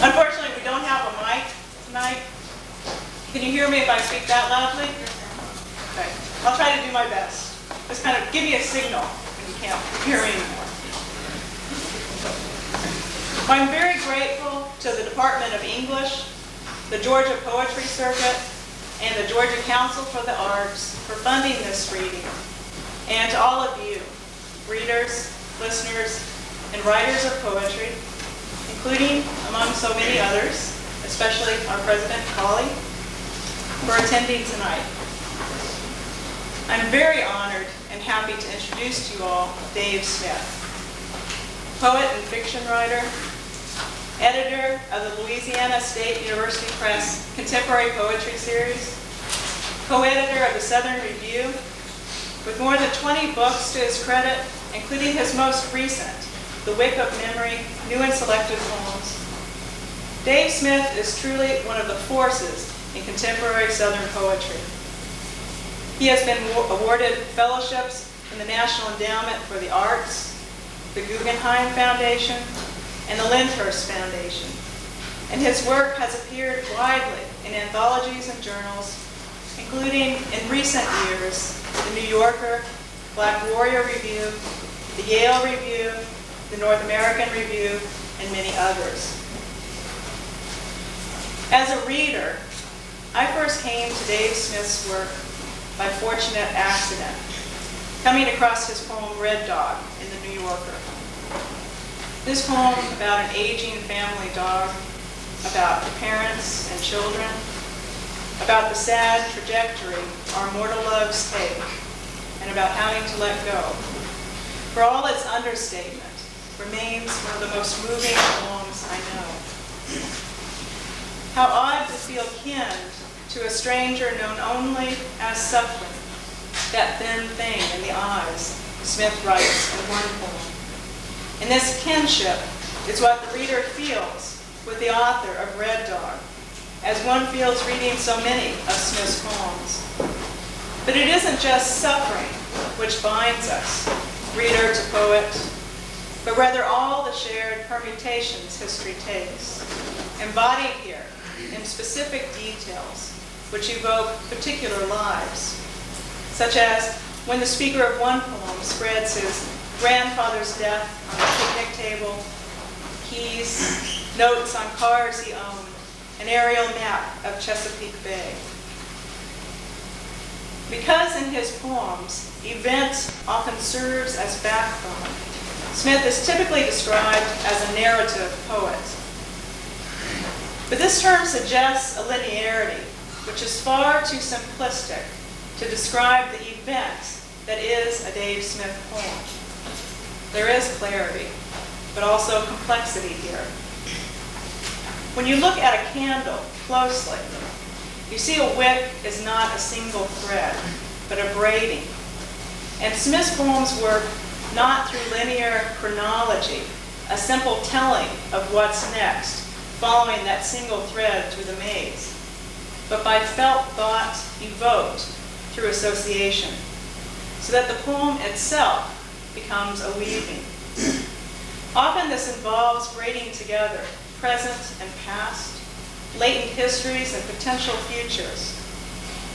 Unfortunately, we don't have a mic tonight. Can you hear me if I speak that loudly? Okay. I'll try to do my best. Just kind of give me a signal when you can't hear me anymore. I'm very grateful to the Department of English, the Georgia Poetry Circuit, and the Georgia Council for the Arts for funding this reading, and to all of you, readers, listeners, and writers of poetry, including, among so many others, especially our President Colley, for attending tonight. I'm very honored and happy to introduce to you all Dave Smith, poet and fiction writer, editor of the Louisiana State University Press Contemporary Poetry Series, co-editor of the Southern Review, with more than 20 books to his credit, including his most recent, The Wick of Memory, New and Selected Poems. Dave Smith is truly one of the forces in contemporary Southern poetry. He has been awarded fellowships in the National Endowment for the Arts, the Guggenheim Foundation, and the Lyndhurst Foundation. And his work has appeared widely in anthologies and journals, including in recent years, the New Yorker, Black Warrior Review, the Yale Review, the North American Review, and many others. As a reader, I first came to Dave Smith's work by fortunate accident, coming across his poem Red Dog in the New Yorker. This poem about an aging family dog, about the parents and children, about the sad trajectory our mortal loves take, and about having to let go, for all its understatement, remains one of the most moving poems I know. How odd to feel kin to a stranger known only as suffering, that thin thing in the eyes, Smith writes in one poem. And this kinship is what the reader feels with the author of Red Dog, as one feels reading so many of Smith's poems. But it isn't just suffering which binds us, reader to poet, but rather all the shared permutations history takes, embodied here in specific details which evoke particular lives, such as when the speaker of one poem spreads his grandfather's death on the picnic table, keys, notes on cars he owned, an aerial map of Chesapeake Bay. Because in his poems, event often serves as backbone, Smith is typically described as a narrative poet. But this term suggests a linearity, which is far too simplistic to describe the event that is a Dave Smith poem. There is clarity, but also complexity here. When you look at a candle closely, you see a wick is not a single thread, but a braiding. And Smith's poems work not through linear chronology, a simple telling of what's next, following that single thread through the maze, but by felt thought evoked through association, so that the poem itself becomes a weaving. Often this involves braiding together present and past, latent histories and potential futures.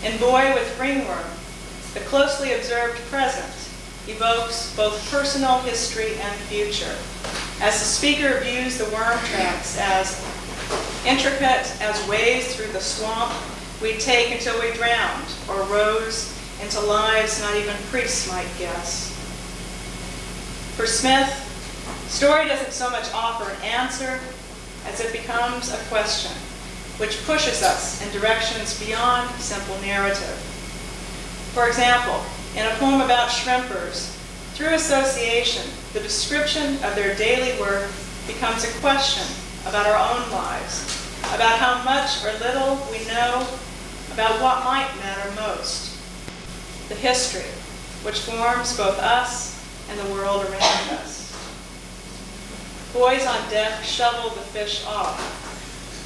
In Boy with Ringworm, the closely observed present evokes both personal history and future, as the speaker views the worm tracks as intricate as ways through the swamp we'd take until we drowned, or rose into lives not even priests might guess. For Smith, story doesn't so much offer an answer as it becomes a question, which pushes us in directions beyond simple narrative. For example, in a poem about shrimpers, through association, the description of their daily work becomes a question about our own lives, about how much or little we know about what might matter most, the history, which forms both us and the world around us. Boys on deck shovel the fish off,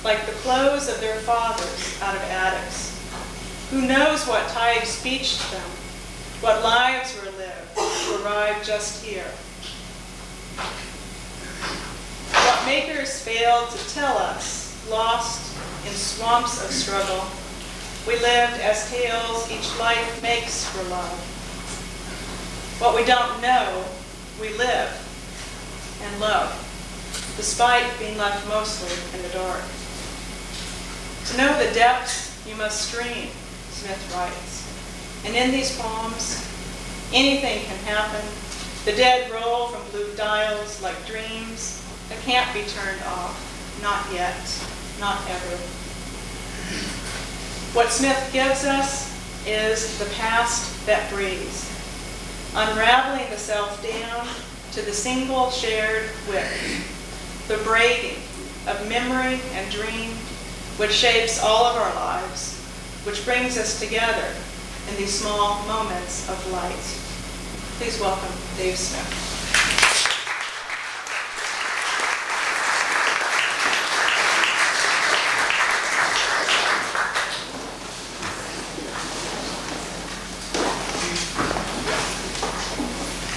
like the clothes of their fathers out of attics. Who knows what tides beached them, what lives were lived to arrive just here. What makers failed to tell us, lost in swamps of struggle, we lived as tales each life makes for love. What we don't know, we live and love, despite being left mostly in the dark. To know the depths, you must stream, Smith writes. And in these poems, anything can happen. The dead roll from blue dials like dreams that can't be turned off. Not yet, not ever. What Smith gives us is the past that breathes, unraveling the self down to the single shared wick, the braiding of memory and dream which shapes all of our lives, which brings us together in these small moments of light. Please welcome Dave Smith.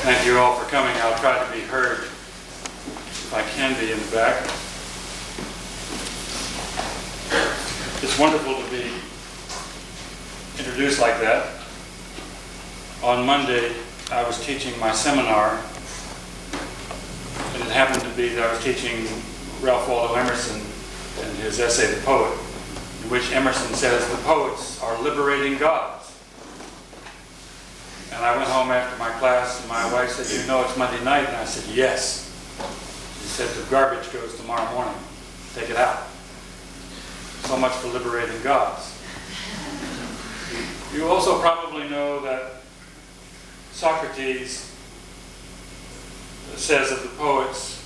Thank you all for coming. I'll try to be heard if I can be in the back. It's wonderful to be introduced like that. On Monday, I was teaching my seminar, and it happened to be that I was teaching Ralph Waldo Emerson and his essay, The Poet, in which Emerson says, "The poets are liberating gods." And I went home after my class, and my wife said, "You know it's Monday night?" And I said, "Yes." She said, "The garbage goes tomorrow morning. Take it out." So much for liberating gods. You also probably know that Socrates says of the poets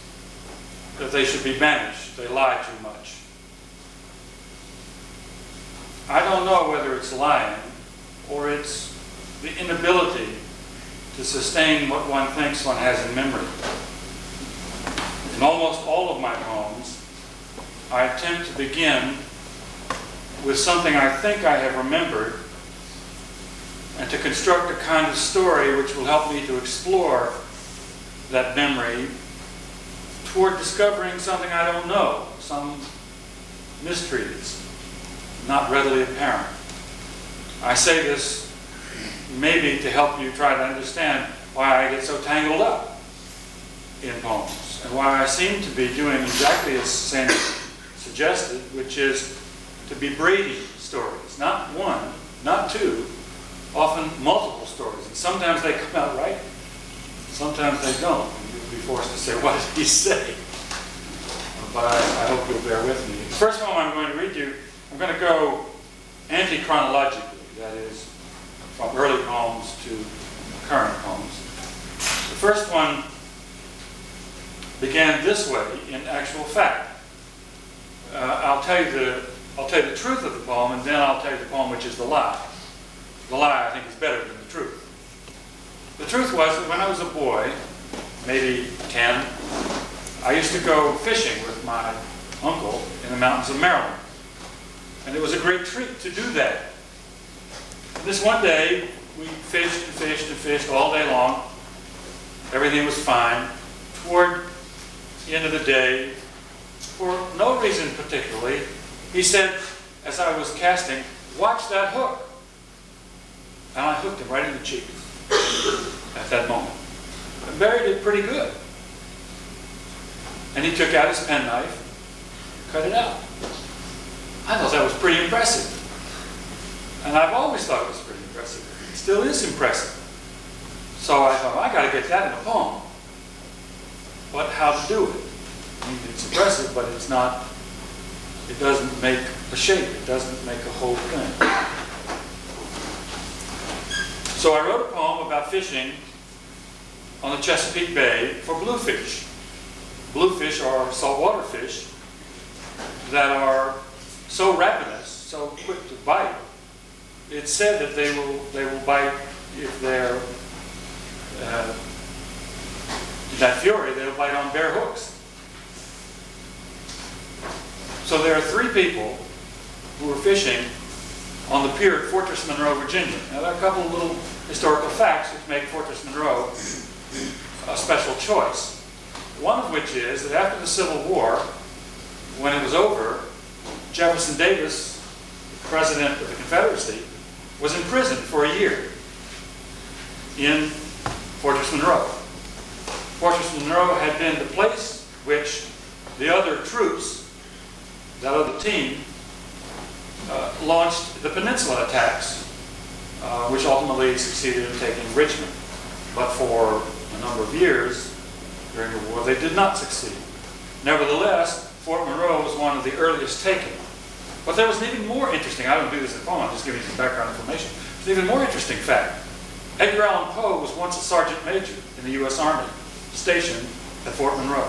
that they should be banished. They lie too much. I don't know whether it's lying or it's the inability to sustain what one thinks one has in memory. In almost all of my poems, I attempt to begin with something I think I have remembered and to construct a kind of story which will help me to explore that memory toward discovering something I don't know, some mystery that's not readily apparent. I say this maybe to help you try to understand why I get so tangled up in poems and why I seem to be doing exactly as Sandy suggested, which is to be braiding stories, not one, not two, often multiple stories. And sometimes they come out right, sometimes they don't. And you'll be forced to say, "What did he say?" But I hope you'll bear with me. The first poem I'm going to read you, I'm going to go anti-chronologically, that is, from early poems to current poems. The first one began this way in actual fact. I'll tell you the truth of the poem, and then I'll tell you the poem which is the lie. The lie, I think, is better than the truth. The truth was that when I was a boy, maybe 10, I used to go fishing with my uncle in the mountains of Maryland. And it was a great treat to do that. This one day, we fished and fished and fished all day long. Everything was fine. Toward the end of the day, for no reason particularly, he said, as I was casting, "Watch that hook." And I hooked him right in the cheek at that moment. I buried it pretty good. And he took out his penknife, cut it out. I thought that was pretty impressive. And I've always thought it was pretty impressive. It still is impressive. So I thought, I got to get that in a poem. But how to do it? I mean, it's impressive, but it's not, it doesn't make a shape. It doesn't make a whole thing. So I wrote a poem about fishing on the Chesapeake Bay for bluefish. Bluefish are saltwater fish that are so ravenous, so quick to bite. It's said that they will bite if they're in that fury. They'll bite on bare hooks. So there are 3 people who were fishing on the pier at Fortress Monroe, Virginia. Now there are a couple of little historical facts which make Fortress Monroe a special choice. One of which is that after the Civil War, when it was over, Jefferson Davis, President of the Confederacy, was imprisoned for a year in Fortress Monroe. Fortress Monroe had been the place which the other troops, that other team, launched the Peninsula attacks, which ultimately succeeded in taking Richmond. But for a number of years during the war, they did not succeed. Nevertheless, Fort Monroe was one of the earliest taken. But there was an even more interesting, I don't do this in the poem, I'm just giving you some background information. There's an even more interesting fact. Edgar Allan Poe was once a sergeant major in the U.S. Army, stationed at Fort Monroe.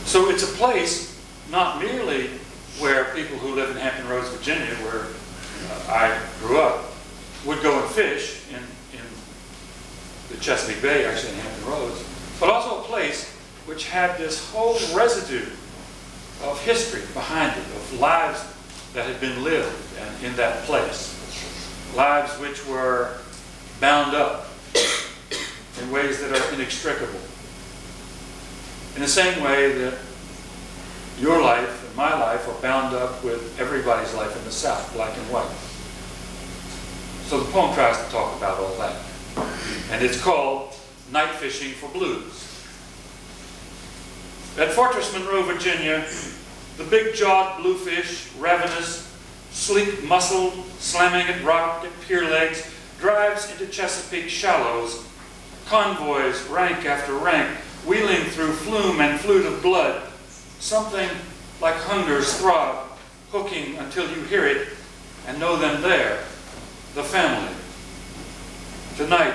So it's a place not merely where people who live in Hampton Roads, Virginia, where I grew up, would go and fish in the Chesapeake Bay, actually in Hampton Roads, but also a place which had this whole residue of history behind it, of lives that had been lived in that place. Lives which were bound up in ways that are inextricable. In the same way that your life and my life are bound up with everybody's life in the South, black and white. So the poem tries to talk about all that. And it's called Night Fishing for Blues. At Fortress Monroe, Virginia, the big-jawed bluefish, ravenous, sleek-muscled, slamming at rock at pier legs, drives into Chesapeake shallows, convoys rank after rank, wheeling through flume and flute of blood, something like hunger's throb, hooking until you hear it and know them there, the family. Tonight,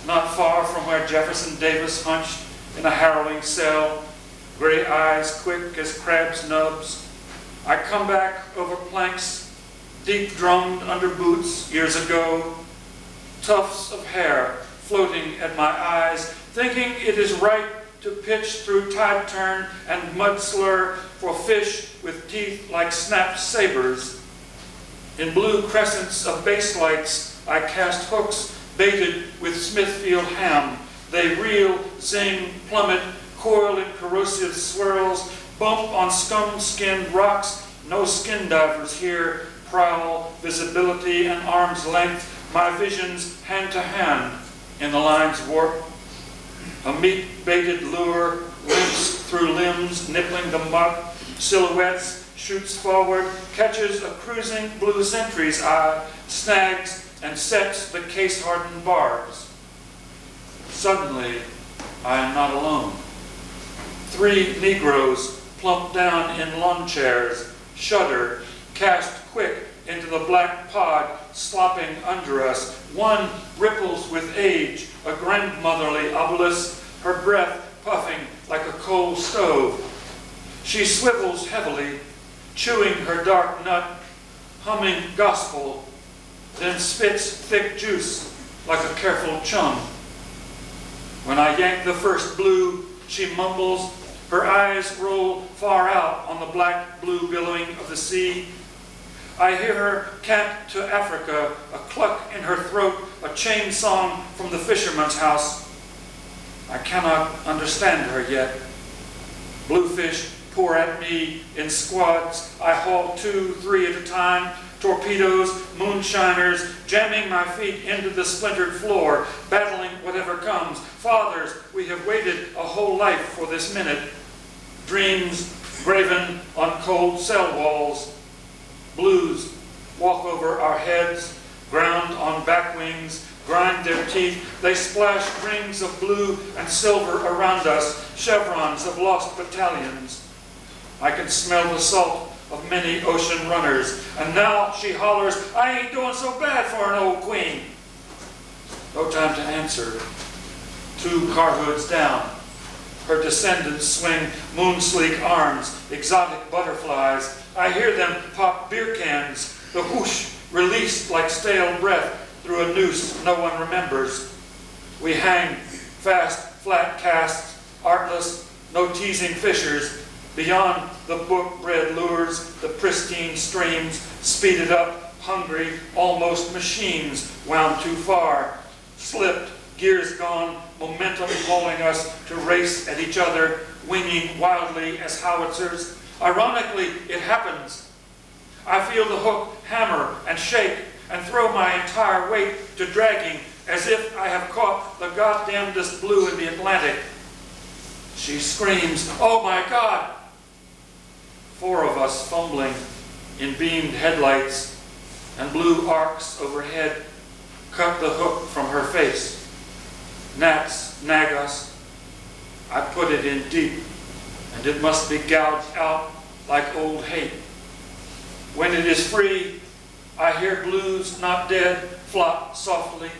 not far from where Jefferson Davis hunched in a harrowing cell, gray eyes quick as crab's nubs, I come back over planks, deep drummed under boots years ago, tufts of hair floating at my eyes, thinking it is right to pitch through tide turn and mud slur for fish with teeth like snapped sabers. In blue crescents of base lights, I cast hooks baited with Smithfield ham. They reel, zing, plummet, coil in corrosive swirls, bump on scum-skinned rocks. No skin divers here, prowl, visibility and arm's length. My visions hand to hand in the line's warp. A meat-baited lure limps through limbs, nippling the muck. Silhouettes, shoots forward, catches a cruising blue sentry's eye, snags and sets the case-hardened barbs. Suddenly, I am not alone. 3 Negroes plump down in lawn chairs, shudder, cast quick into the black pod slopping under us. One ripples with age, a grandmotherly obelisk, her breath puffing like a coal stove. She swivels heavily, chewing her dark nut, humming gospel, then spits thick juice like a careful chum. When I yank the first blue, she mumbles, her eyes roll far out on the black-blue billowing of the sea. I hear her cant to Africa, a cluck in her throat, a chain song from the fisherman's house. I cannot understand her yet. Bluefish pour at me in squads. I haul 2, 3 at a time. Torpedoes, moonshiners, jamming my feet into the splintered floor, battling whatever comes. Fathers, we have waited a whole life for this minute. Dreams graven on cold cell walls. Blues walk over our heads, ground on back wings, grind their teeth. They splash rings of blue and silver around us, chevrons of lost battalions. I can smell the salt of many ocean runners, and now she hollers, I ain't doing so bad for an old queen. No time to answer. 2 car hoods down. Her descendants swing moon-sleek arms, exotic butterflies. I hear them pop beer cans, the whoosh released like stale breath through a noose no one remembers. We hang fast, flat casts, artless, no teasing fishers. Beyond the book-bred lures, the pristine streams, speeded up, hungry, almost machines, wound too far, slipped, gears gone, momentum calling us to race at each other, winging wildly as howitzers. Ironically, it happens. I feel the hook hammer and shake and throw my entire weight to dragging as if I have caught the goddamnedest blue in the Atlantic. She screams, "Oh my God!" 4 of us fumbling in beamed headlights and blue arcs overhead cut the hook from her face. Gnats nag us. I put it in deep, and it must be gouged out like old hate. When it is free, I hear blues not dead flop softly.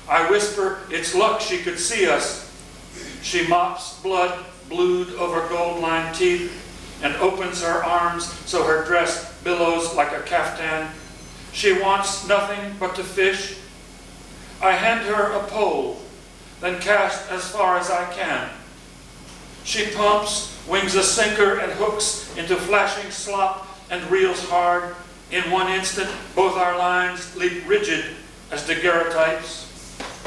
I whisper, it's luck she could see us. She mops blood blued over gold-lined teeth and opens her arms so her dress billows like a caftan. She wants nothing but to fish. I hand her a pole, then cast as far as I can. She pumps, wings a sinker and hooks into flashing slop and reels hard. In one instant, both our lines leap rigid as daguerreotypes.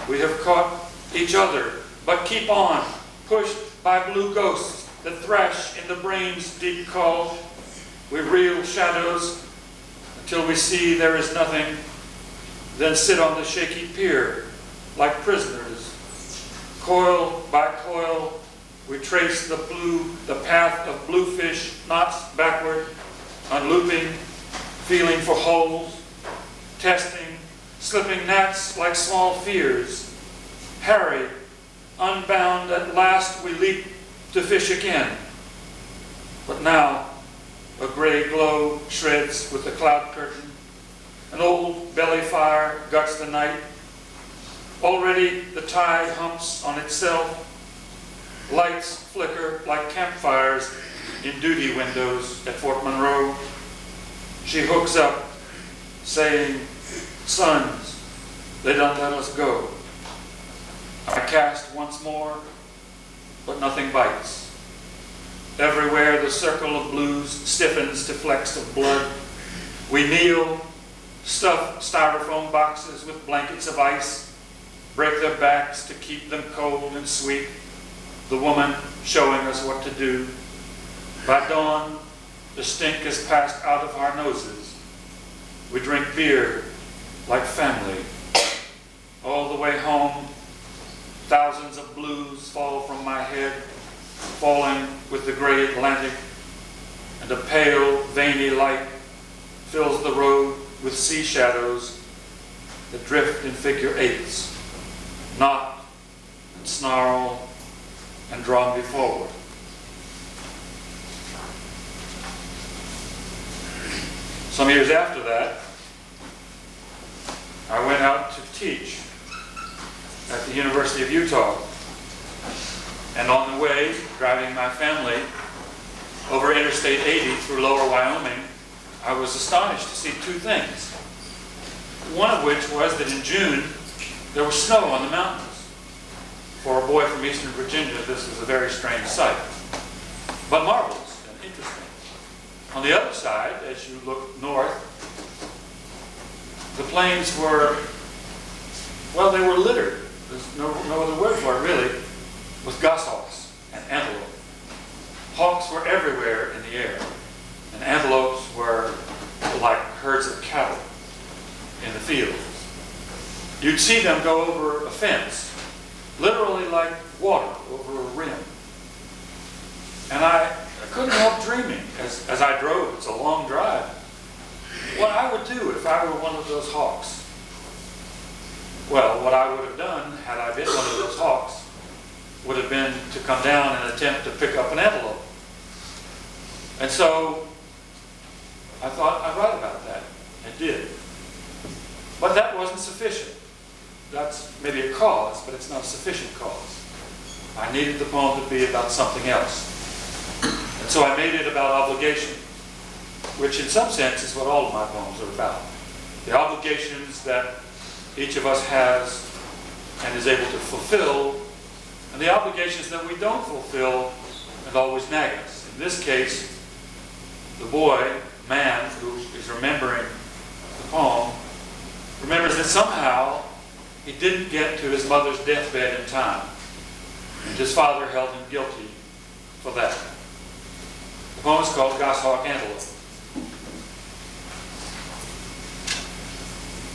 We have caught each other, but keep on, pushed by blue ghosts that thrash in the brain's deep call. We reel shadows until we see there is nothing, then sit on the shaky pier like prisoners. Coil by coil, we trace the path of bluefish knots backward, unlooping, feeling for holes, testing, slipping gnats like small fears. Harried, unbound, at last we leap to fish again. But now, a gray glow shreds with the cloud curtain. An old belly fire guts the night. Already the tide humps on itself. Lights flicker like campfires in duty windows at Fort Monroe. She hooks up, saying, "Sons, they don't let us go." I cast once more, but nothing bites. Everywhere the circle of blues stiffens to flecks of blood. We kneel, stuff styrofoam boxes with blankets of ice, break their backs to keep them cold and sweet, the woman showing us what to do. By dawn, the stink has passed out of our noses. We drink beer like family. All the way home, thousands of blues fall from my head, falling with the gray Atlantic, and a pale, veiny light fills the road with sea shadows that drift in figure eights, knot and snarl and draw me forward. Some years after that, I went out to teach at the University of Utah. And on the way, driving my family over Interstate 80 through Lower Wyoming, I was astonished to see 2 things. One of which was that in June, there was snow on the mountains. For a boy from Eastern Virginia, this was a very strange sight, but marvelous and interesting. On the other side, as you look north, the plains were, well, they were littered. There's no other word for it, really, with goshawks and antelope. Hawks were everywhere in the air, and antelopes were like herds of cattle in the fields. You'd see them go over a fence, literally like water over a rim. And I couldn't help dreaming as I drove. It's a long drive. What I would do if I were one of those hawks. Well, what I would have done had I been one of those hawks would have been to come down and attempt to pick up an antelope. And so I thought I'd write about that. I did. But that wasn't sufficient. That's maybe a cause, but it's not a sufficient cause. I needed the poem to be about something else. And so I made it about obligation, which in some sense is what all of my poems are about. The obligations that each of us has and is able to fulfill, and the obligations that we don't fulfill and always nag us. In this case, the boy, man, who is remembering the poem, remembers that somehow he didn't get to his mother's deathbed in time, and his father held him guilty for that. The poem is called Goshawk Antelope.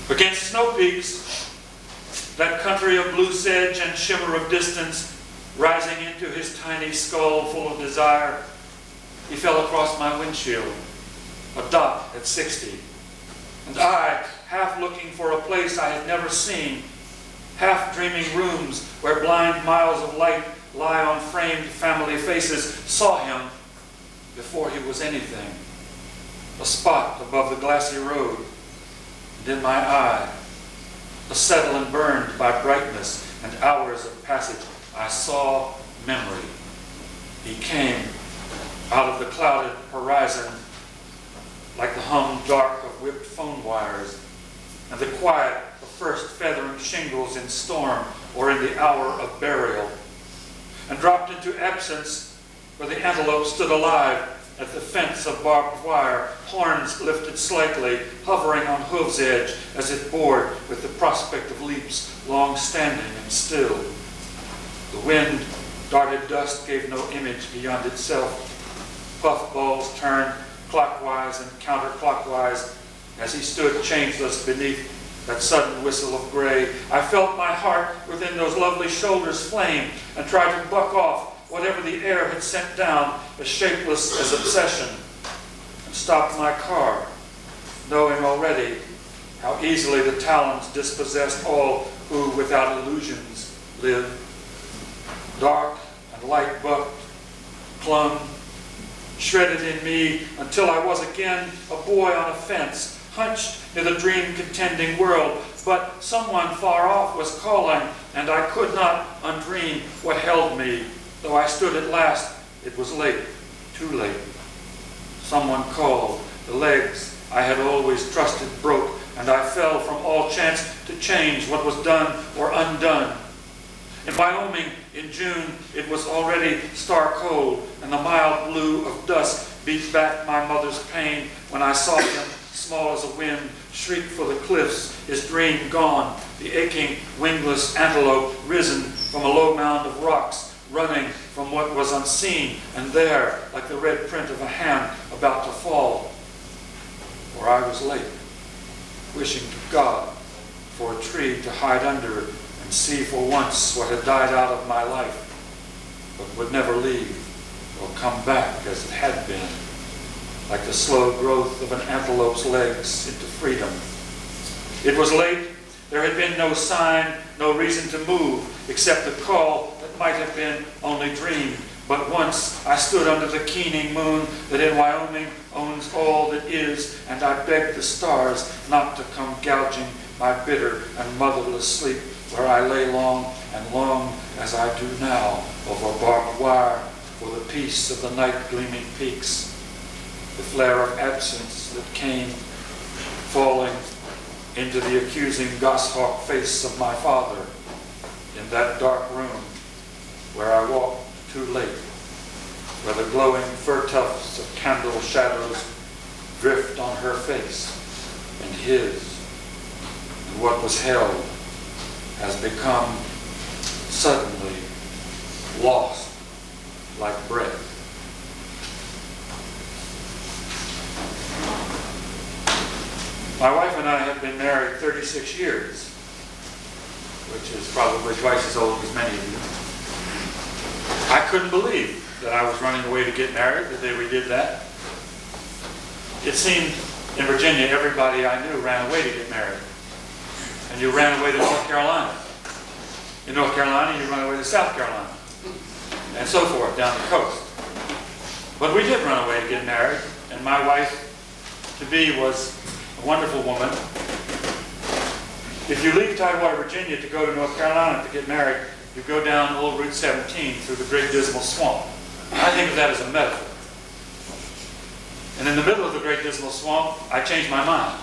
Against snow peaks, that country of blue sedge and shimmer of distance, rising into his tiny skull full of desire, he fell across my windshield, a dot at 60. And I, half looking for a place I had never seen, half dreaming rooms where blind miles of light lie on framed family faces, saw him before he was anything. A spot above the glassy road, and in my eye, acetylene burned by brightness and hours of passage, I saw memory. He came out of the clouded horizon like the hum dark of whipped phone wires and the quiet of first feathering shingles in storm or in the hour of burial, and dropped into absence where the antelope stood alive at the fence of barbed wire, horns lifted slightly, hovering on hoof's edge as it bored with the prospect of leaps, long standing and still. The wind darted dust gave no image beyond itself. Puff balls turned clockwise and counterclockwise as he stood changeless beneath that sudden whistle of gray. I felt my heart within those lovely shoulders flame and tried to buck off whatever the air had sent down as shapeless as obsession, and stopped my car, knowing already how easily the talons dispossessed all who without illusions live. Dark and light bucked, clung, shredded in me until I was again a boy on a fence, hunched in the dream-contending world. But someone far off was calling, and I could not undream what held me. Though I stood at last, it was late, too late. Someone called. The legs I had always trusted broke, and I fell from all chance to change what was done or undone. In Wyoming, in June, it was already star cold, and the mild blue of dusk beat back my mother's pain when I saw him, small as a wind, shriek for the cliffs, his dream gone, the aching, wingless antelope risen from a low mound of rocks, running from what was unseen, and there, like the red print of a hand about to fall. For I was late, wishing to God for a tree to hide under and see for once what had died out of my life, but would never leave or come back as it had been, like the slow growth of an antelope's legs into freedom. It was late. There had been no sign, no reason to move, except the call that might have been only dreamed. But once I stood under the keening moon that in Wyoming owns all that is, and I begged the stars not to come gouging my bitter and motherless sleep, where I lay long and long, as I do now, over barbed wire for the peace of the night gleaming peaks, the flare of absence that came falling into the accusing goshawk face of my father in that dark room where I walked too late, where the glowing fur tufts of candle shadows drift on her face and his, and what was held has become suddenly lost like breath. My wife and I have been married 36 years, which is probably twice as old as many of you. I couldn't believe that I was running away to get married the day we did that. It seemed in Virginia everybody I knew ran away to get married. And you ran away to North Carolina. In North Carolina, you run away to South Carolina. And so forth, down the coast. But we did run away to get married, and my wife-to-be was a wonderful woman. If you leave Tidewater, Virginia to go to North Carolina to get married, you go down old Route 17 through the Great Dismal Swamp. I think of that as a metaphor. And in the middle of the Great Dismal Swamp, I changed my mind.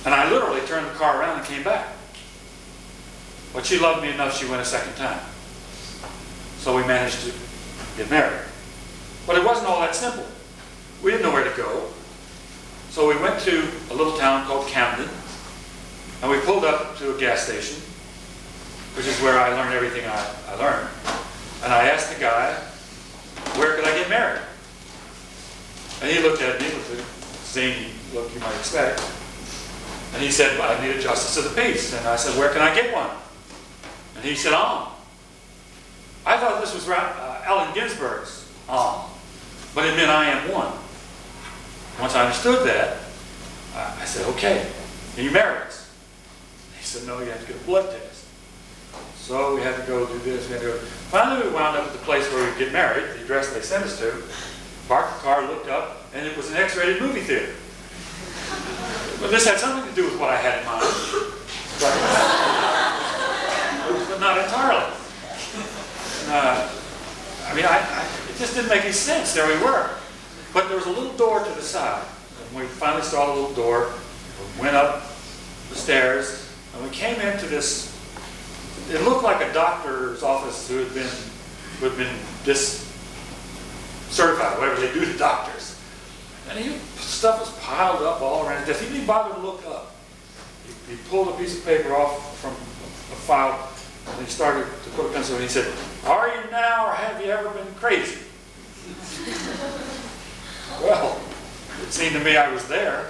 And I literally turned the car around and came back. But she loved me enough, she went a second time. So we managed to get married. But it wasn't all that simple. We didn't know where to go. So we went to a little town called Camden. And we pulled up to a gas station, which is where I learned everything I learned. And I asked the guy, where could I get married? And he looked at me with the zany look you might expect. And he said, well, I need a justice of the peace. And I said, where can I get one? And he said, on. I thought this was Allen Ginsberg's on, but it meant I am one. Once I understood that, I said, okay, can you marry us? He said, no, you have to get a blood test. So we had to go do this, we had to go. Finally, we wound up at the place where we'd get married, the address they sent us to. Parked the car, looked up, and it was an X-rated movie theater. But this had something to do with what I had in mind. But not entirely. I mean, it just didn't make any sense. There we were. But there was a little door to the side. And we finally saw the little door, we went up the stairs, and we came into this. It looked like a doctor's office who had been certified, whatever they do to doctors. And stuff was piled up all around his desk. He didn't even bother to look up. He pulled a piece of paper off from a file, and he started to put a pencil in. He said, "Are you now, or have you ever been crazy?" Well, it seemed to me I was there,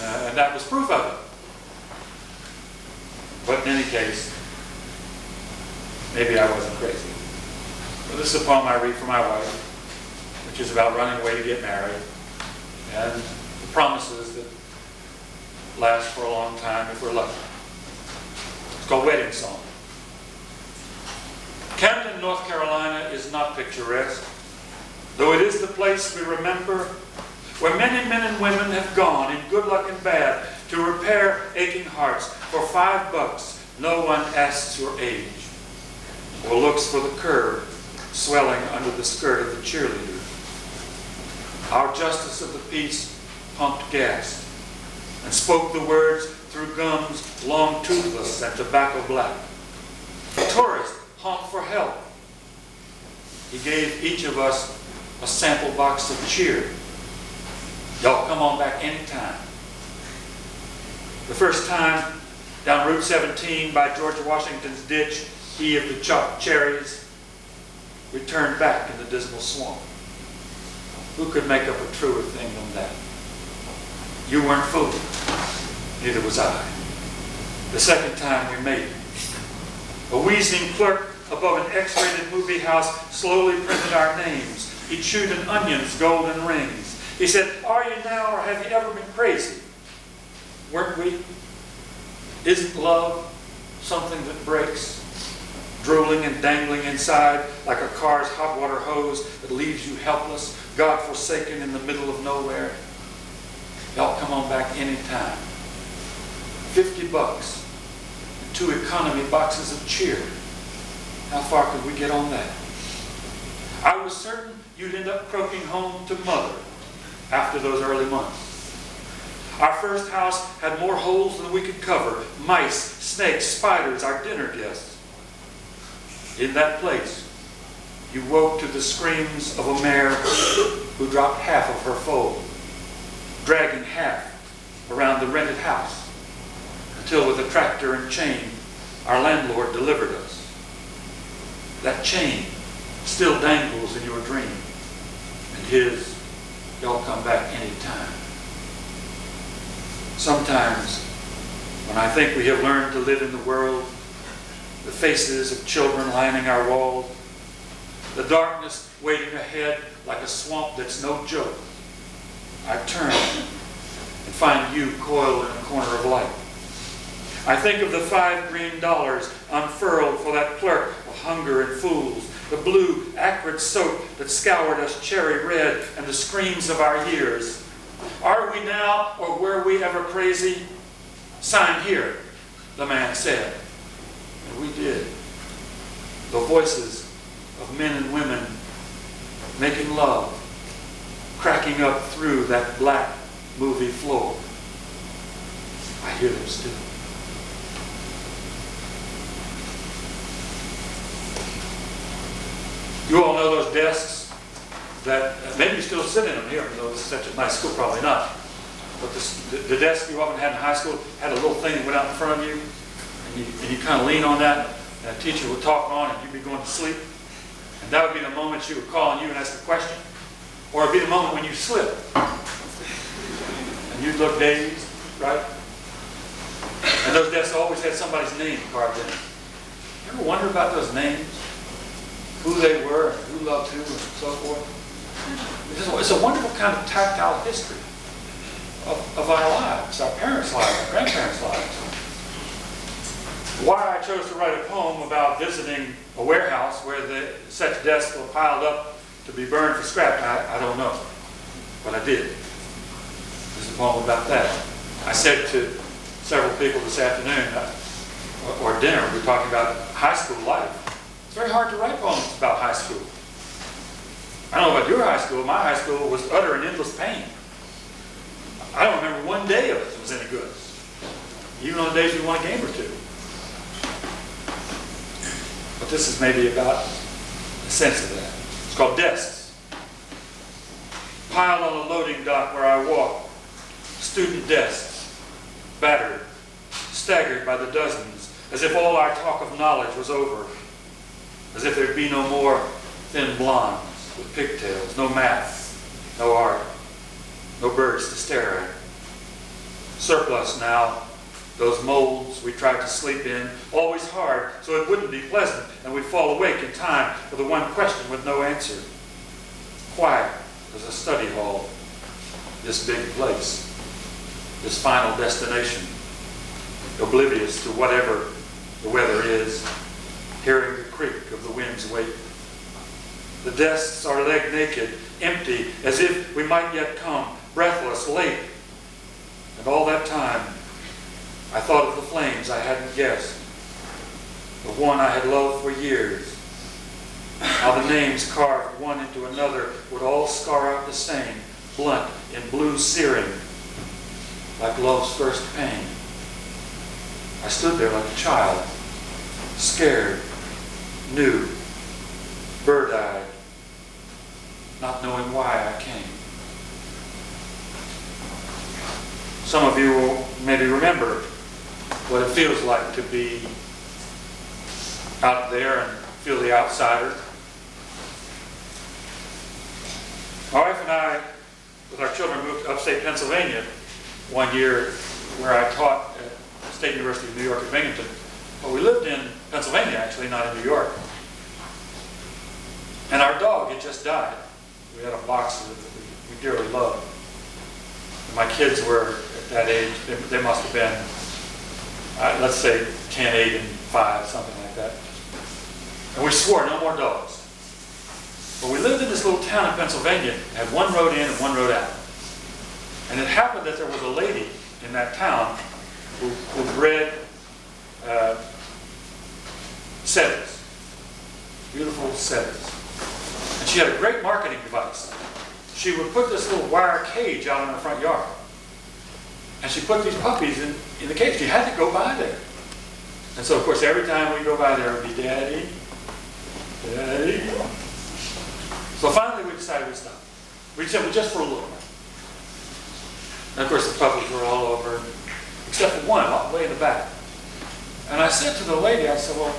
and that was proof of it. But in any case, maybe I wasn't crazy. Well, this is a poem I read for my wife, which is about running away to get married, and the promises that last for a long time if we're lucky. It's called Wedding Song. Camden, North Carolina is not picturesque, though it is the place we remember where many men and women have gone in good luck and bad to repair aching hearts. For $5, no one asks your age or looks for the curve swelling under the skirt of the cheerleader. Our justice of the peace pumped gas and spoke the words through gums long toothless and tobacco black. The tourist honked for help. He gave each of us a sample box of cheer. Y'all come on back anytime. The first time down Route 17 by George Washington's ditch, he of the chopped cherries, we turned back in the dismal swamp. Who could make up a truer thing than that? You weren't fooled. Neither was I. The second time we made it. A wheezing clerk above an X-rated movie house slowly printed our names. He chewed an onion's golden rings. He said, "Are you now, or have you ever been crazy? Weren't we? Isn't love something that breaks, drooling and dangling inside like a car's hot water hose that leaves you helpless, God-forsaken in the middle of nowhere? Y'all come on back anytime. $50 and 2 economy boxes of cheer. How far could we get on that? I was certain you'd end up croaking home to mother after those early months. Our first house had more holes than we could cover. Mice, snakes, spiders, our dinner guests. In that place, you woke to the screams of a mare who dropped half of her foal, dragging half around the rented house, until with a tractor and chain, our landlord delivered us. That chain still dangles in your dream, and his, y'all come back anytime. Sometimes, when I think we have learned to live in the world, the faces of children lining our walls, the darkness waiting ahead like a swamp that's no joke, I turn and find you coiled in a corner of light. I think of the $5 green unfurled for that clerk of hunger and fools, the blue acrid soap that scoured us cherry red, and the screams of our years. Are we now, or were we ever crazy? Sign here, the man said. And we did. The voices of men and women making love, cracking up through that black movie floor. I hear them still. You all know those desks that maybe you still sit in them here, though it's such a nice school, probably not. But the desk you often had in high school had a little thing that went out in front of you, and you kind of lean on that, and a teacher would talk on, and you'd be going to sleep. And that would be the moment she would call on you and ask a question. Or it'd be the moment when you slip. And you'd look dazed, right? And those desks always had somebody's name carved in it. You ever wonder about those names? Who they were, and who loved who, and so forth? It's a wonderful kind of tactile history of our lives, our parents' lives, our grandparents' lives. Why I chose to write a poem about visiting a warehouse where such desks were piled up to be burned for scrap, I don't know. But I did. There's a poem about that. I said to several people this afternoon, or dinner, we were talking about high school life. It's very hard to write poems about high school. I don't know about your high school. My high school was utter and endless pain. I don't remember one day of it was any good. Even on the days we won a game or two. But this is maybe about the sense of that. It's called Desks. Piled on a loading dock where I walk, student desks, battered, staggered by the dozens, as if all our talk of knowledge was over, as if there'd be no more thin blondes with pigtails, no math, no art, no birds to stare at. Surplus now, those molds we tried to sleep in, always hard so it wouldn't be pleasant, and we'd fall awake in time for the one question with no answer. Quiet as a study hall, this big place, this final destination, oblivious to whatever the weather is, hearing the creak of the wind's weight. The desks are leg naked, empty, as if we might yet come, breathless, late. And all that time, I thought of the flames I hadn't guessed, the one I had loved for years, how the names carved one into another would all scar out the same, blunt in blue searing, like love's first pain. I stood there like a child, scared, new, bird-eyed, not knowing why I came. Some of you will maybe remember what it feels like to be out there and feel the outsider. My wife and I, with our children, moved to upstate Pennsylvania one year where I taught at State University of New York at Binghamton. But we lived in Pennsylvania, actually, not in New York. And our dog had just died. We had a box that we dearly loved. And my kids were at that age, they must have been, let's say 10, 8, and 5, something like that. And we swore no more dogs. But we lived in this little town in Pennsylvania, had one road in and one road out. And it happened that there was a lady in that town who bred setters, beautiful setters. And she had a great marketing device. She would put this little wire cage out in her front yard. And she put these puppies in the cage. You had to go by there. And so, of course, every time we go by there, it would be, Daddy, Daddy. So finally we decided we'd stop. We said, well, just for a little while. And of course, the puppies were all over, except for one, way in the back. And I said to the lady, I said, well,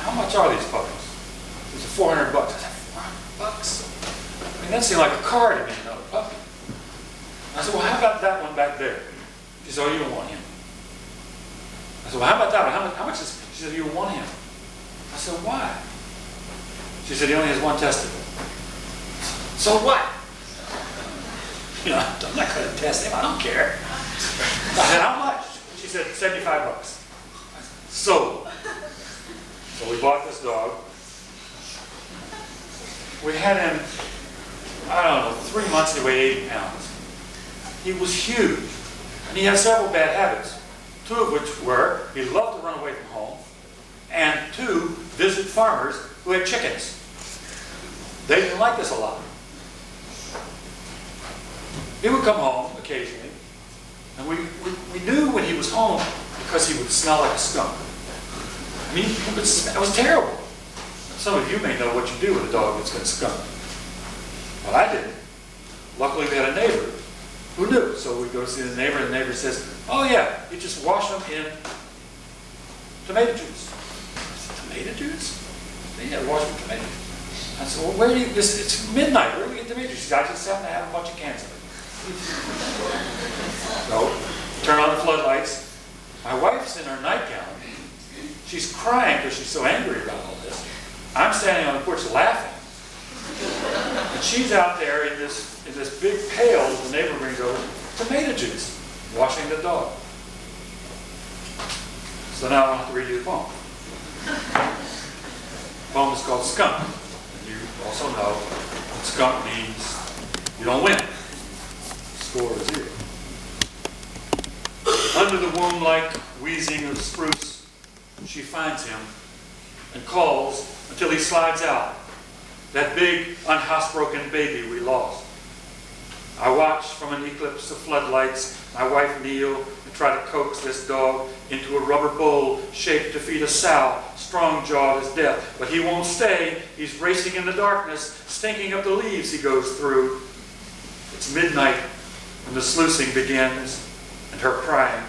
how much are these puppies? She said, $400. I said, $400? I mean, that seemed like a car to me, another puppy. I said, well, how about that one back there? She said, oh, you don't want him. I said, well, how about that one? How much is, she said, you don't want him. I said, why? She said, he only has one testicle. So what? You know, I'm not going to test him. I don't care. I said, how much? She said, $75. I said, so we bought this dog. We had him, I don't know, 3 months, he weighed 80 pounds. He was huge. And he had several bad habits, 2 of which were he loved to run away from home, and 2, visit farmers who had chickens. They didn't like this a lot. He would come home occasionally, and we knew when he was home because he would smell like a skunk. I mean, it was terrible. Some of you may know what you do with a dog that's got a skunk. Well, I didn't. Luckily, we had a neighbor Who knew? So we go see the neighbor, and the neighbor says, oh yeah, you just wash them in tomato juice. I said, tomato juice? Yeah, wash them in tomato juice. I said, well, where do you, it's midnight, where do we get tomato juice? She said, I just happen to have a bunch of cans of it. So, turn on the floodlights. My wife's in her nightgown. She's crying because she's so angry about all this. I'm standing on the porch laughing. And she's out there in this big pail that the neighbor brings over, tomato juice, washing the dog. So now I have to read you the poem. The poem is called Skunk. And you also know what skunk means you don't win. Score is 0. Under the womb-like wheezing of spruce, she finds him and calls until he slides out. That big, unhousebroken baby we lost. I watch from an eclipse of floodlights, my wife kneel and try to coax this dog into a rubber bowl shaped to feed a sow, strong-jawed as death. But he won't stay. He's racing in the darkness, stinking up the leaves he goes through. It's midnight when the sluicing begins and her crying.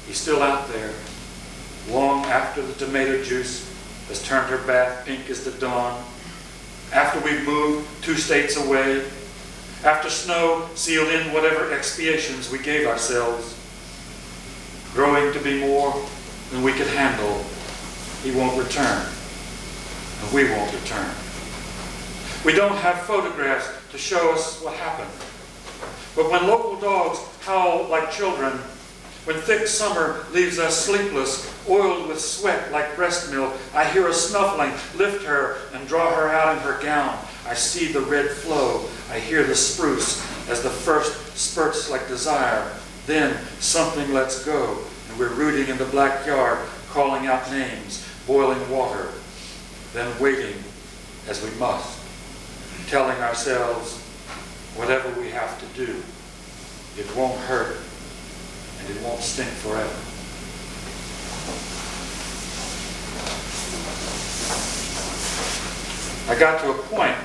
He's still out there, long after the tomato juice has turned her bath pink as the dawn. After we've moved 2 states away, after snow sealed in whatever expiations we gave ourselves, growing to be more than we could handle, he won't return, and we won't return. We don't have photographs to show us what happened. But when local dogs howl like children, when thick summer leaves us sleepless, oiled with sweat like breast milk, I hear a snuffling, lift her and draw her out in her gown. I see the red flow. I hear the spruce as the first spurts like desire. Then something lets go, and we're rooting in the black yard, calling out names, boiling water, then waiting as we must, telling ourselves, whatever we have to do, it won't hurt, and it won't stink forever. I got to a point,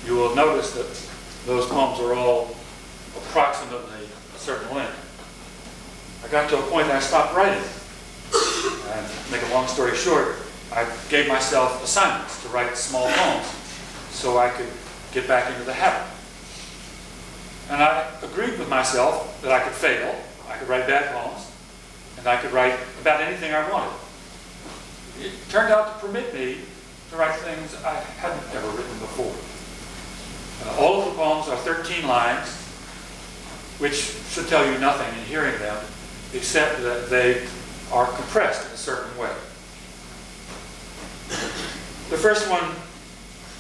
you will notice that those poems are all approximately a certain length. I got to a point that I stopped writing. And to make a long story short, I gave myself assignments to write small poems so I could get back into the habit. And I agreed with myself that I could fail, I could write bad poems, and I could write about anything I wanted. It turned out to permit me to write things I hadn't ever written before. All of the poems are 13 lines, which should tell you nothing in hearing them, except that they are compressed in a certain way. The first one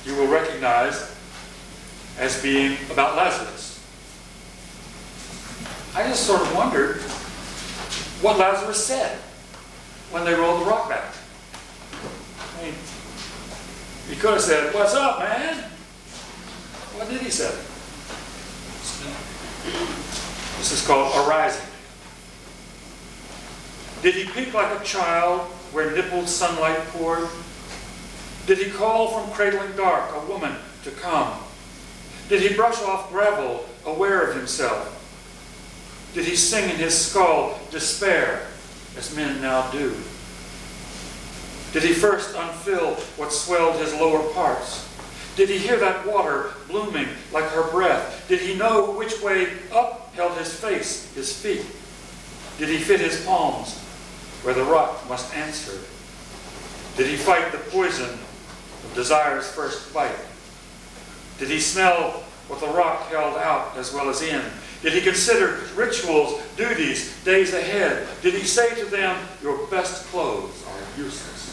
you will recognize as being about Lazarus. I just sort of wondered what Lazarus said when they rolled the rock back. I mean, he could have said, "What's up, man?" What did he say? This is called arising. Did he peek like a child where nippled sunlight poured? Did he call from cradling dark a woman to come? Did he brush off gravel, aware of himself? Did he sing in his skull despair, as men now do? Did he first unfill what swelled his lower parts? Did he hear that water blooming like her breath? Did he know which way up held his face, his feet? Did he fit his palms where the rock must answer? Did he fight the poison of desire's first bite? Did he smell what the rock held out as well as in? Did he consider rituals, duties, days ahead? Did he say to them, "Your best clothes are useless"?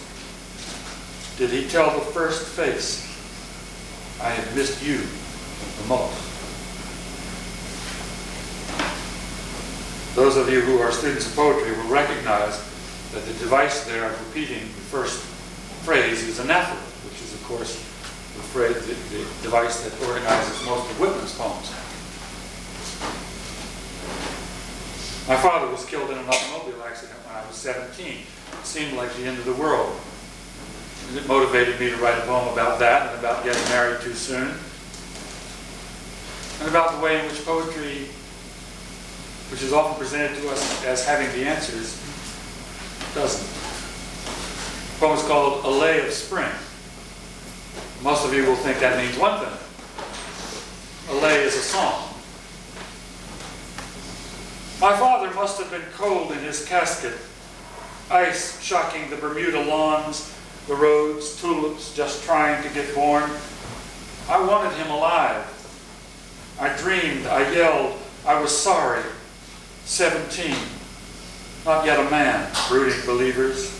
Did he tell the first face, "I have missed you the most"? Those of you who are students of poetry will recognize that the device there of repeating the first phrase is anaphora, which is, of course, the device that organizes most of Whitman's poems. My father was killed in an automobile accident when I was 17. It seemed like the end of the world. And it motivated me to write a poem about that and about getting married too soon. and about the way in which poetry, which is often presented to us as having the answers, doesn't. The poem is called A Lay of Spring. Most of you will think that means one thing. A lay is a song. My father must have been cold in his casket, ice shocking the Bermuda lawns, the roads, tulips just trying to get born. I wanted him alive. I dreamed, I yelled, I was sorry. 17, not yet a man, brooding believers.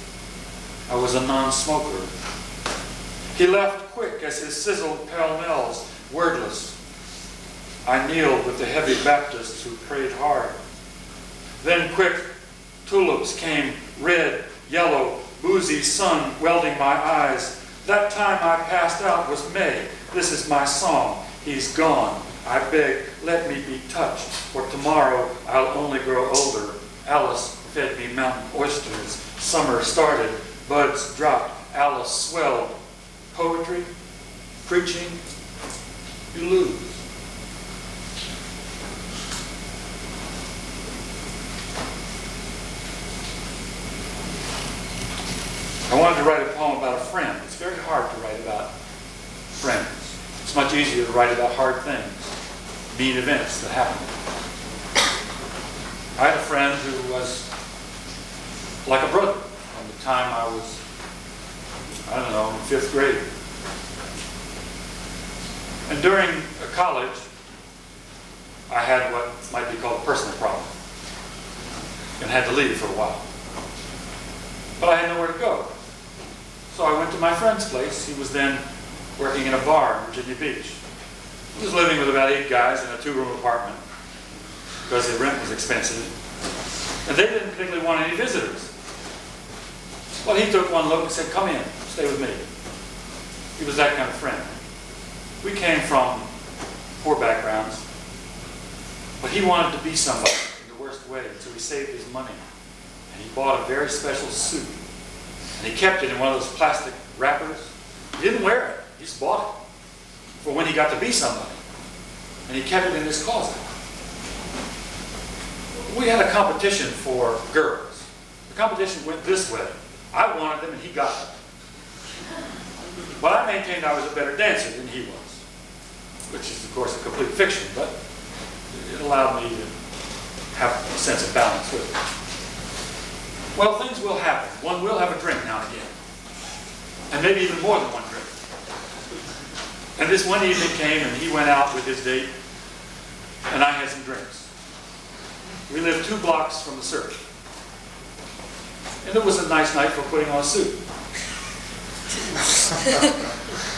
I was a non-smoker. He left quick as his sizzled pell-mells, wordless. I kneeled with the heavy Baptists who prayed hard. Then quick tulips came, red, yellow, boozy sun welding my eyes. That time I passed out was May. This is my song. He's gone. I beg, let me be touched, for tomorrow I'll only grow older. Alice fed me mountain oysters. Summer started, buds dropped, Alice swelled. Poetry, preaching, you lose. I wanted to write a poem about a friend. It's very hard to write about friends. It's much easier to write about hard things, mean events that happen. I had a friend who was like a brother from the time I was, I don't know, in 5th grade. And during college, I had what might be called a personal problem and had to leave for a while. But I had nowhere to go. So I went to my friend's place. He was then working in a bar in Virginia Beach. He was living with about 8 guys in a 2-room apartment because the rent was expensive. And they didn't particularly want any visitors. Well, he took one look and said, "Come in, stay with me." He was that kind of friend. We came from poor backgrounds, but he wanted to be somebody in the worst way, so he saved his money. And he bought a very special suit. And he kept it in one of those plastic wrappers. He didn't wear it, he just bought it for when he got to be somebody. And he kept it in his closet. We had a competition for girls. The competition went this way. I wanted them and he got them. But I maintained I was a better dancer than he was, which is, of course, a complete fiction, but it allowed me to have a sense of balance with it. Well, things will happen. One will have a drink now and again, and maybe even more than one drink. And this one evening came, and he went out with his date, and I had some drinks. We lived 2 blocks from the surf. And it was a nice night for putting on a suit.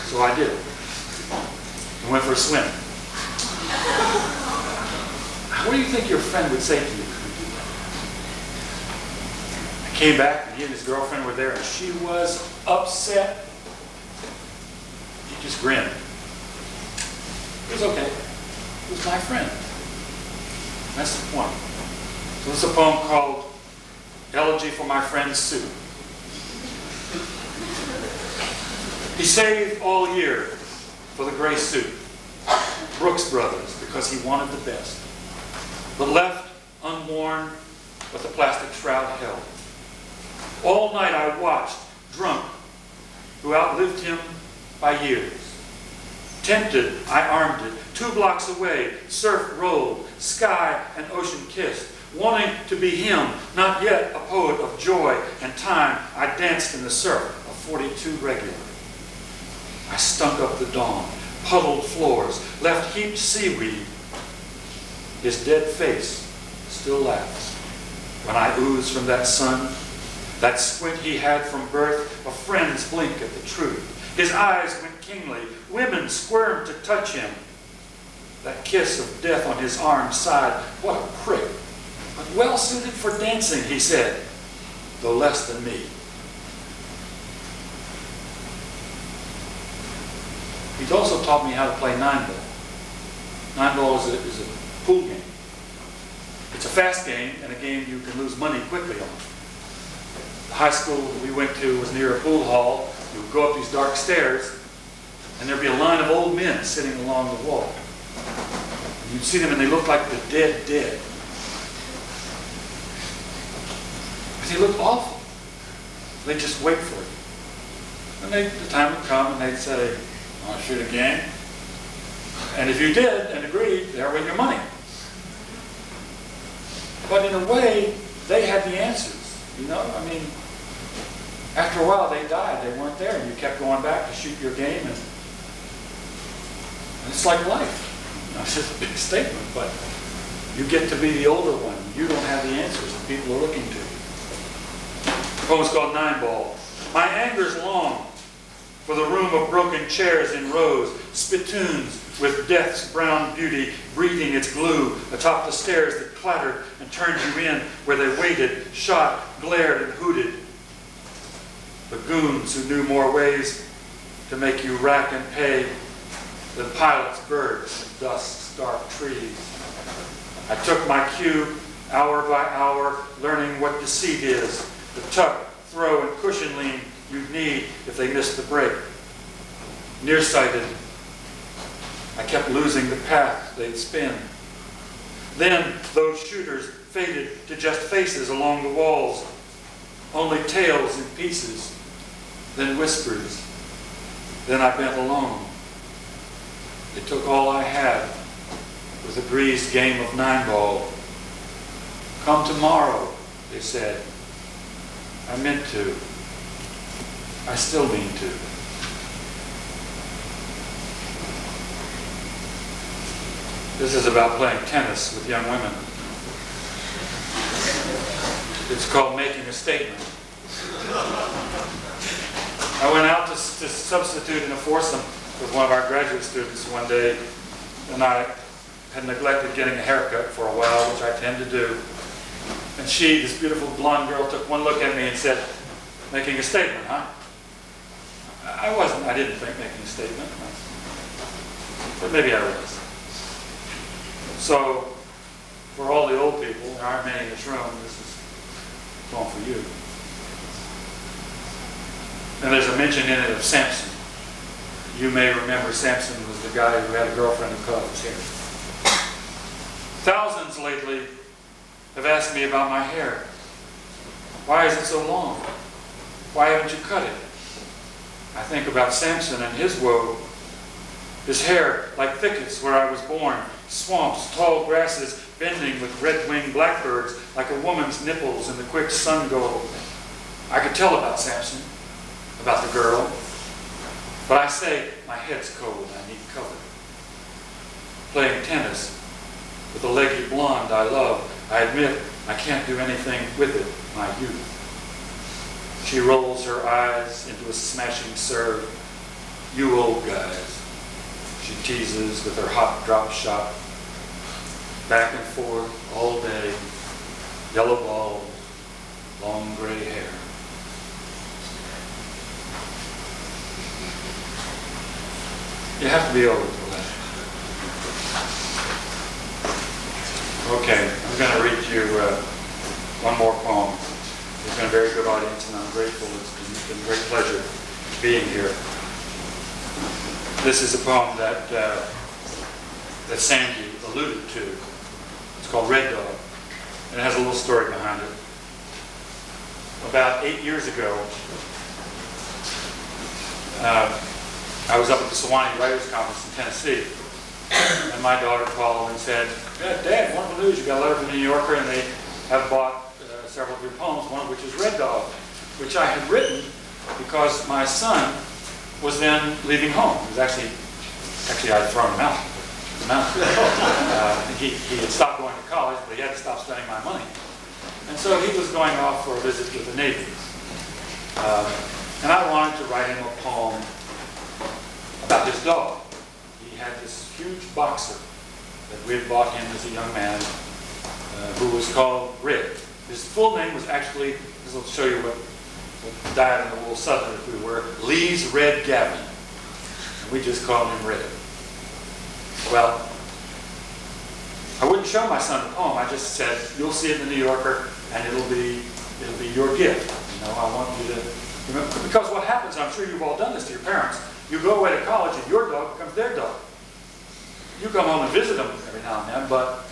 So I did. And went for a swim. What do you think your friend would say to you? I came back, and he and his girlfriend were there, and she was upset. He just grinned. It was okay. It was my friend. That's the point. So this is a poem called Elegy for My Friend's Suit. He saved all year for the gray suit, Brooks Brothers, because he wanted the best, but left unworn what the plastic shroud held. All night I watched, drunk, who outlived him by years. Tempted, I armed it. 2 blocks away, surf rolled, sky and ocean kissed. Wanting to be him, not yet a poet of joy and time, I danced in the surf, a 42 regular. I stunk up the dawn, puddled floors, left heaped seaweed. His dead face still laughs when I ooze from that sun. That squint he had from birth, a friend's blink at the truth. His eyes went kingly, women squirmed to touch him. That kiss of death on his arm side, what a prick. But well suited for dancing, he said, though less than me. He's also taught me how to play 9-ball. 9-ball is a pool game. It's a fast game and a game you can lose money quickly on. The high school we went to was near a pool hall. You would go up these dark stairs, and there'd be a line of old men sitting along the wall. You'd see them and they looked like the dead. But they looked awful. They'd just wait for it. And the time would come and they'd say, "Want to shoot a game?" And if you did and agreed, there went your money. But in a way, they had the answers. You know, I mean, after a while they died. They weren't there. And you kept going back to shoot your game. And it's like life. You know, it's just a big statement, but you get to be the older one. You don't have the answers that people are looking to. The poem's called Nine Ball. My anger's long for the room of broken chairs in rows, spittoons with death's brown beauty breathing its glue atop the stairs that clattered and turned you in where they waited, shot, glared, and hooted. The goons who knew more ways to make you rack and pay than pilots, birds, and dusk's dark trees. I took my cue hour by hour, learning what deceit is, the tuck, throw, and cushion lean you'd need if they missed the break. Nearsighted, I kept losing the path they'd spin. Then those shooters faded to just faces along the walls, only tails in pieces, then whispers. Then I bent alone. They took all I had with a greased game of 9-ball. Come tomorrow, they said. I meant to. I still mean to. This is about playing tennis with young women. It's called making a statement. I went out to substitute in a foursome with one of our graduate students one day, and I had neglected getting a haircut for a while, which I tend to do. And she, this beautiful blonde girl, took one look at me and said, "Making a statement, huh?" I didn't think making a statement, but maybe I was. So, for all the old people, there aren't many in this room, this is going for you. And there's a mention in it of Samson. You may remember Samson was the guy who had a girlfriend who cut off his hair. Thousands lately have asked me about my hair. Why is it so long? Why haven't you cut it? I think about Samson and his woe. His hair, like thickets where I was born, swamps, tall grasses, bending with red-winged blackbirds, like a woman's nipples in the quick sun gold. I could tell about Samson, about the girl, but I say, my head's cold, I need cover. Playing tennis with a leggy blonde I love, I admit I can't do anything with it, my youth. She rolls her eyes into a smashing serve. You old guys. She teases with her hot drop shot. Back and forth all day. Yellow balls, long gray hair. You have to be old for that. Okay, I'm going to read you one more poem. It's been a very good audience, and I'm grateful. It's been a great pleasure being here. This is a poem that Sandy alluded to. It's called Red Dog, and it has a little story behind it. About 8 years ago, I was up at the Sewanee Writers Conference in Tennessee, and my daughter called and said, "Dad, wonderful news, you got a letter from the New Yorker, and they have bought several of your poems, one of which is Red Dog," which I had written because my son was then leaving home. He was actually I had thrown him out. He had stopped going to college, but he had to stop spending my money. And so he was going off for a visit with the Navy. And I wanted to write him a poem about his dog. He had this huge boxer that we had bought him as a young man, who was called Red. His full name was actually, this will show you what dyed-in-the-wool Southern if we were, Lee's Red Gavin. And we just called him Red. Well, I wouldn't show my son the poem. I just said, you'll see it in the New Yorker, and it'll be your gift. You know, I want you to remember. Because what happens, I'm sure you've all done this to your parents, you go away to college and your dog becomes their dog. you come home and visit them every now and then, but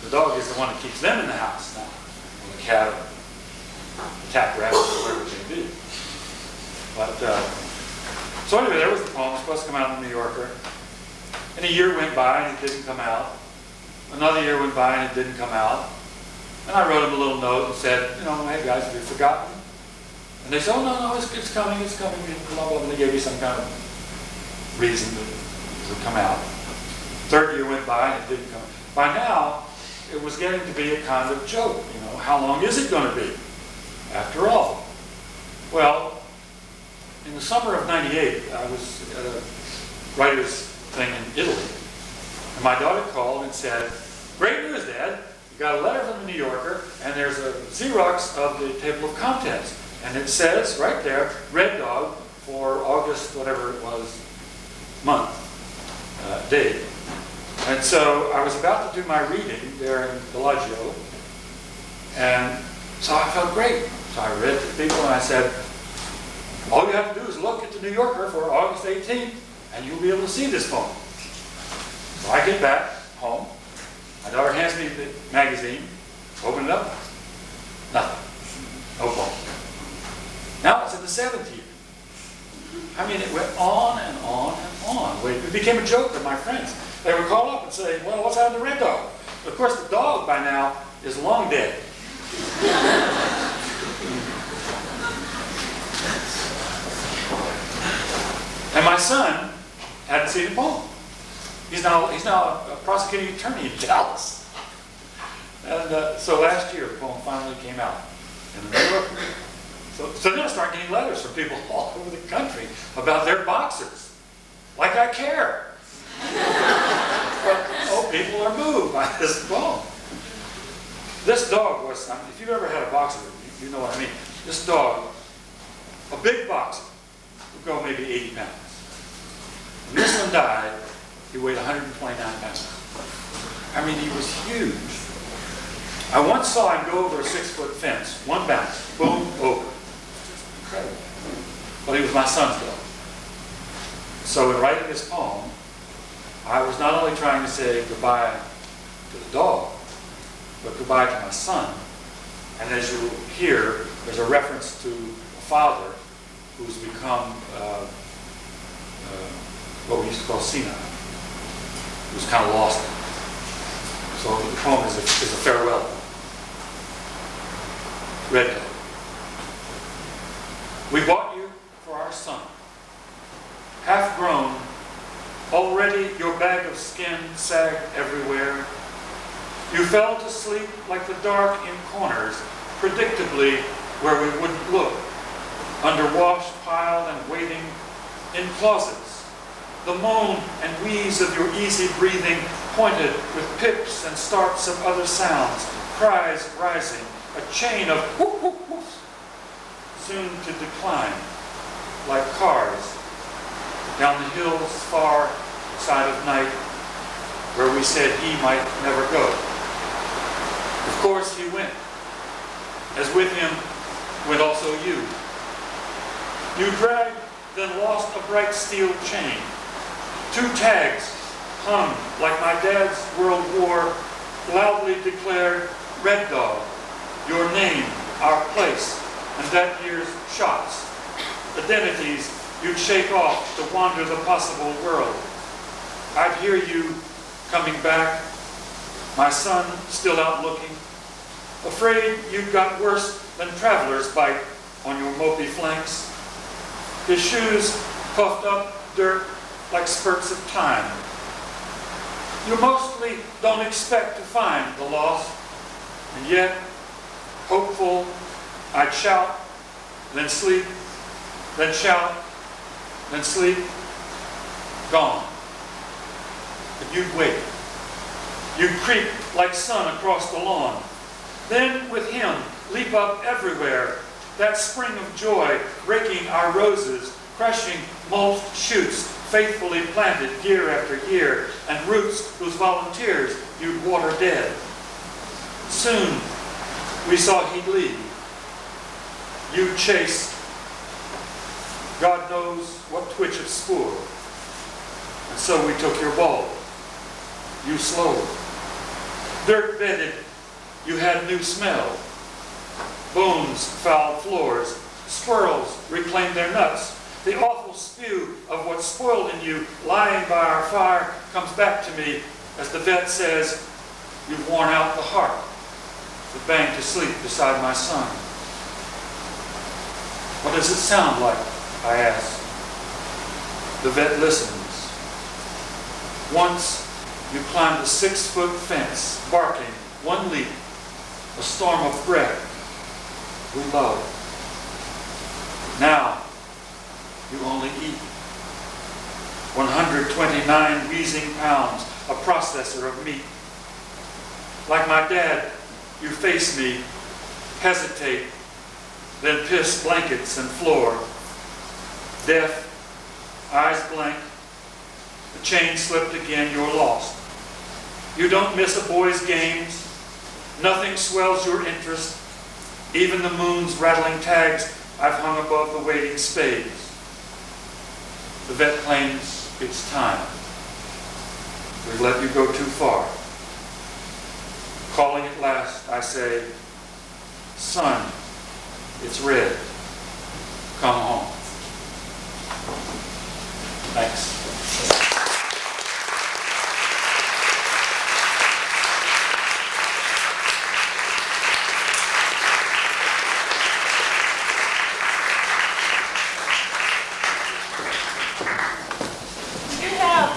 the dog is the one that keeps them in the house now, or the cat, or the tap rabbit, or whatever it may be. But, so anyway, there was the poem. It was supposed to come out in the New Yorker. And a year went by and it didn't come out. Another year went by and it didn't come out. And I wrote them a little note and said, hey guys, have you forgotten? And they said, oh no, it's coming, blah, blah, blah. And they gave me some kind of reason that it would come out. Third year went by and it didn't come. By now, it was getting to be a kind of joke. How long is it going to be? After all. Well, in the summer of '98, I was at a writer's thing in Italy. And my daughter called and said, great news, Dad. You got a letter from the New Yorker, and there's a Xerox of the table of contents. And it says right there, Red Dog for August, whatever it was, month, date. And so I was about to do my reading there in Bellagio, and so I felt great. So I read to people and I said, all you have to do is look at the New Yorker for August 18th, and you'll be able to see this poem. So I get back home, my daughter hands me the magazine, open it up, nothing, no poem. Now it's in the 7th year. I mean, it went on and on and on. It became a joke with my friends. They would call up and say, well, what's happened to Red Dog? Of course, the dog by now is long dead. And my son hadn't seen the poem. He's now a prosecuting attorney in Dallas. And so last year, the poem finally came out in the New Yorker. So then I start getting letters from people all over the country about their boxers. Like I care. But, people are moved by this poem. This dog was, if you've ever had a boxer, you know what I mean. This dog, a big boxer, would go maybe 80 pounds. When this one died, he weighed 129 pounds. I mean, he was huge. I once saw him go over a 6-foot fence, one bounce, boom, over. Incredible. But he was my son's dog. So in writing this poem, I was not only trying to say goodbye to the dog, but goodbye to my son. And as you hear, there's a reference to a father who's become what we used to call senile, who's kind of lost it. So the poem is a farewell. Red Dog. We bought you for our son. Half grown, already your bag of skin sagged everywhere. You fell to sleep like the dark in corners, predictably where we wouldn't look, under wash piled and waiting in closets. The moan and wheeze of your easy breathing pointed with pips and starts of other sounds, cries rising, a chain of whoop, whoop, whoops, soon to decline, like cars, down the hills far side of night, where we said he might never go. Of course he went, as with him went also you. You dragged, then lost a bright steel chain. 2 tags hung like my dad's World War, loudly declared, Red Dog, your name, our place, and that year's shots. Identities you'd shake off to wander the possible world. I'd hear you coming back, my son still out looking, afraid you'd got worse than traveler's bite on your mopey flanks. His shoes puffed up dirt like spurts of time. You mostly don't expect to find the lost, and yet, hopeful, I'd shout, then sleep, then shout, then sleep, gone. But you'd wait. You'd creep like sun across the lawn. Then, with him, leap up everywhere, that spring of joy, breaking our roses, crushing mulched shoots, faithfully planted year after year, and roots whose volunteers you'd water dead. Soon, we saw he'd leave. You'd chase, God knows what twitch of spoor. And so we took your ball. you slowed. Dirt bedded, you had new smell. Bones fouled floors. Squirrels reclaimed their nuts. The awful spew of what's spoiled in you lying by our fire comes back to me as the vet says, you've worn out the heart that banged to sleep beside my son. What does it sound like? I ask. The vet listens. Once you climbed a 6-foot fence, barking one leap, a storm of breath we love. Now, you only eat 129 wheezing pounds, a processor of meat. Like my dad, you face me, hesitate, then piss blankets and floor. Deaf, eyes blank, the chain slipped again, you're lost. You don't miss a boy's games, nothing swells your interest, even the moon's rattling tags I've hung above the waiting spades. The vet claims it's time. We've let you go too far. Calling at last, I say, son, it's red. Come home. Thanks.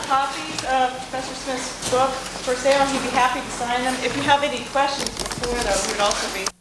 Copies of Professor Smith's book for sale. He'd be happy to sign them. If you have any questions before, though, he would also be